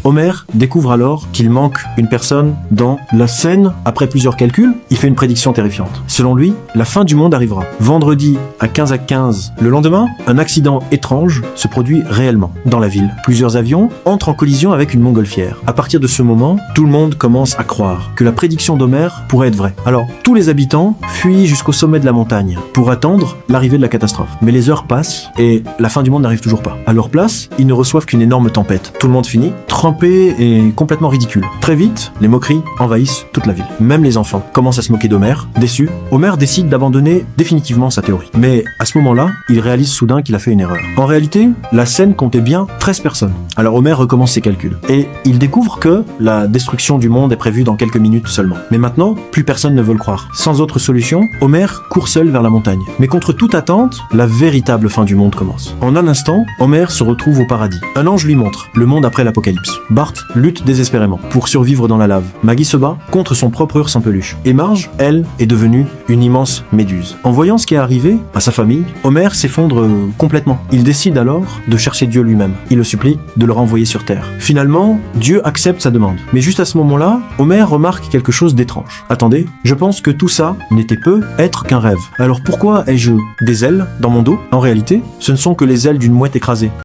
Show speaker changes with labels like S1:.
S1: Homer découvre alors qu'il manque une personne dans la scène. Après plusieurs calculs, il fait une prédiction terrifiante. Selon lui, la fin du monde arrivera. Vendredi à 15h15, le lendemain, un accident étrange se produit réellement dans la ville. Plusieurs avions entrent en collision avec une montgolfière. À partir de ce moment, tout le monde commence à croire que la prédiction d'Homer pourrait être vraie. Alors, tous les habitants fuient jusqu'au sommet de la montagne pour attendre l'arrivée de la catastrophe. Mais les heures passent et la fin du monde n'arrive toujours pas. À leur place, ils ne reçoivent qu'une énorme tempête. Tout le monde finit trempé et complètement ridicule. Très vite, les moqueries envahissent toute la ville. Même les enfants commencent à se moquer d'Homer. Déçu, Homer décide d'abandonner définitivement sa théorie. Mais à ce moment-là, il réalise soudain qu'il a fait une erreur. En réalité, la scène comptait bien 13 personnes. Alors Homer recommence ses calculs. Et il découvre que la destruction du monde est prévue dans quelques minutes seulement. Mais maintenant, plus personne ne veut le croire. Sans autre solution, Homer court seul vers la montagne. Mais contre toute attente, la véritable fin du monde commence. En un instant, Homer se retrouve au paradis. Un ange lui montre le monde après l'apocalypse. Bart lutte désespérément pour survivre dans la lave. Maggie se bat contre son propre ours en peluche. Et Marge, elle, est devenue une immense méduse. En voyant ce qui est arrivé à sa famille, Homer s'effondre complètement. Il décide alors de chercher Dieu lui-même. Il le supplie de le renvoyer sur Terre. Finalement, Dieu accepte sa demande. Mais juste à ce moment-là, Homer remarque quelque chose d'étrange. Attendez, je pense que tout ça n'était peut-être qu'un rêve. Alors pourquoi ai-je des ailes dans mon dos? En réalité, ce ne sont que les ailes d'une mouette écrasée.